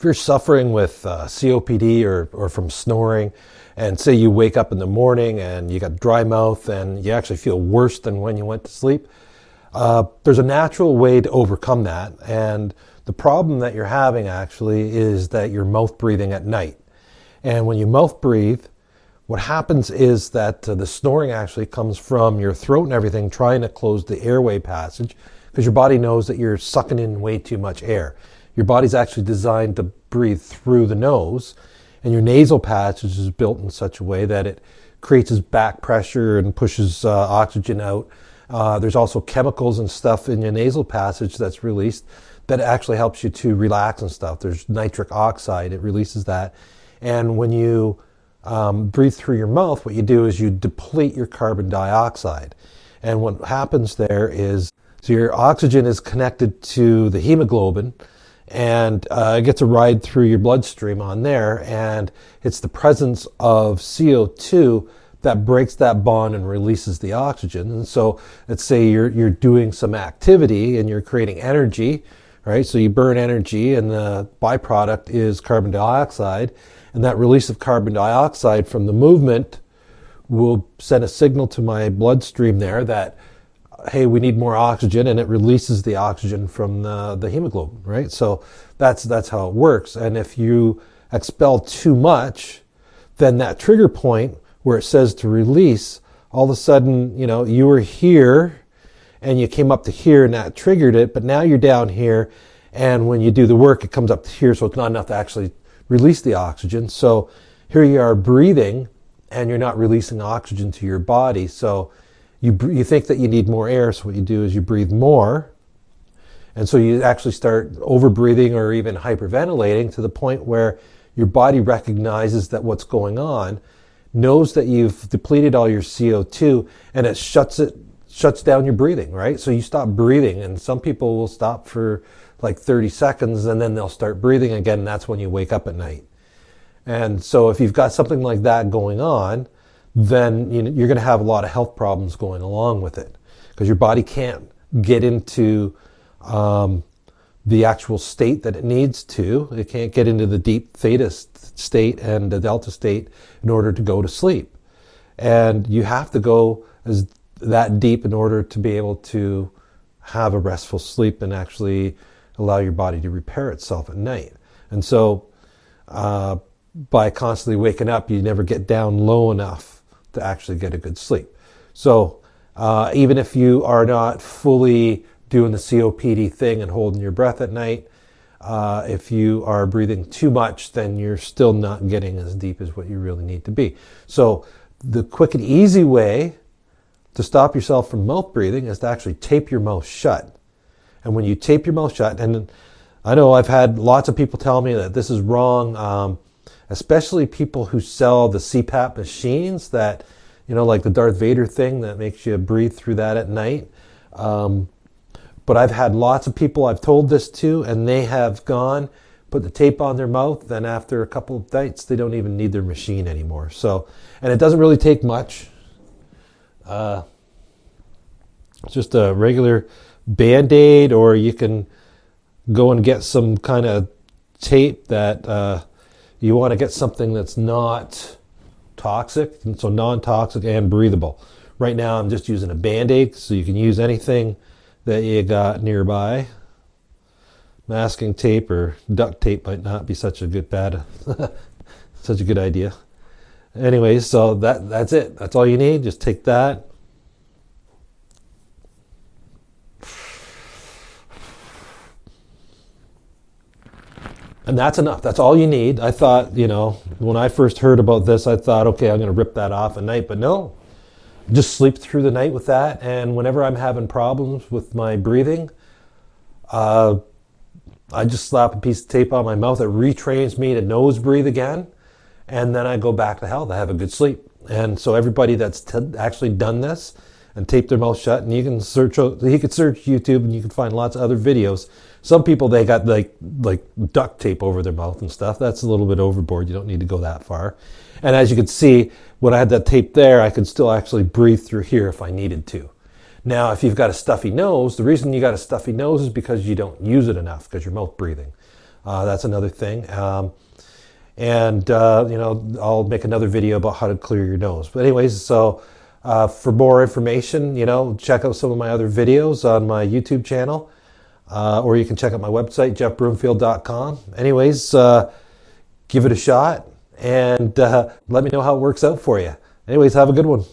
If you're suffering with COPD or from snoring, and say you wake up in the morning and you got dry mouth and you actually feel worse than when you went to sleep, there's a natural way to overcome that. And the problem that you're having actually is that you're mouth breathing at night. And when you mouth breathe, what happens is that the snoring actually comes from your throat and everything trying to close the airway passage, because your body knows that you're sucking in way too much air. Your body's actually designed to breathe through the nose, and your nasal passage is built in such a way that it creates this back pressure and pushes oxygen out. There's also chemicals and stuff in your nasal passage that's released that actually helps you to relax and stuff. There's nitric oxide, it releases that. And when you breathe through your mouth, what you do is you deplete your carbon dioxide. And what happens there is, so your oxygen is connected to the hemoglobin, and it gets a ride through your bloodstream on there, and it's the presence of CO2 that breaks that bond and releases the oxygen. And so let's say you're doing some activity and you're creating energy, right? So you burn energy and the byproduct is carbon dioxide, and that release of carbon dioxide from the movement will send a signal to my bloodstream there that, hey, we need more oxygen, and it releases the oxygen from the hemoglobin, right? So that's how it works. And if you expel too much, then that trigger point where it says to release, all of a sudden, you were here and you came up to here and that triggered it, but now you're down here, and when you do the work, it comes up to here, so it's not enough to actually release the oxygen. So here you are breathing and you're not releasing oxygen to your body. So you think that you need more air, so what you do is you breathe more, and so you actually start over breathing or even hyperventilating to the point where your body recognizes that what's going on, knows that you've depleted all your CO2, and it shuts down your breathing, right? So you stop breathing, and some people will stop for like 30 seconds and then they'll start breathing again, and that's when you wake up at night. And so if you've got something like that going on, then you're going to have a lot of health problems going along with it, because your body can't get into the actual state that it needs to. It can't get into the deep theta state and the delta state in order to go to sleep. And you have to go that deep in order to be able to have a restful sleep and actually allow your body to repair itself at night. And so by constantly waking up, you never get down low enough to actually get a good sleep. So even if you are not fully doing the COPD thing and holding your breath at night, if you are breathing too much, then you're still not getting as deep as what you really need to be. So the quick and easy way to stop yourself from mouth breathing is to actually tape your mouth shut. And when you tape your mouth shut, and I know I've had lots of people tell me that this is wrong, especially people who sell the CPAP machines that, like the Darth Vader thing that makes you breathe through that at night. But I've had lots of people I've told this to, and they have gone, put the tape on their mouth, then after a couple of nights, they don't even need their machine anymore. So, and it doesn't really take much. It's just a regular Band-Aid, or you can go and get some kind of tape that you want to get something that's not toxic, and so non-toxic and breathable. Right now I'm just using a Band-Aid, so you can use anything that you got nearby. Masking tape or duct tape might not be such a good idea. Anyways, so that's it. That's all you need. Just take that. And that's enough. That's all you need. I thought, when I first heard about this, I thought, okay, I'm going to rip that off at night. But no, just sleep through the night with that. And whenever I'm having problems with my breathing, I just slap a piece of tape on my mouth. It retrains me to nose breathe again. And then I go back to health. I have a good sleep. And so everybody that's actually done this and taped their mouth shut, and you can search YouTube and you can find lots of other videos. Some people, they got like duct tape over their mouth and stuff. That's a little bit overboard. You don't need to go that far. And as you can see, when I had that tape there, I could still actually breathe through here if I needed to. Now, if you've got a stuffy nose, the reason you got a stuffy nose is because you don't use it enough, because you're mouth breathing. That's another thing. And I'll make another video about how to clear your nose. But anyways, so for more information, check out some of my other videos on my YouTube channel, or you can check out my website, jeffbroomfield.com. Anyways, give it a shot and let me know how it works out for you. Anyways, have a good one.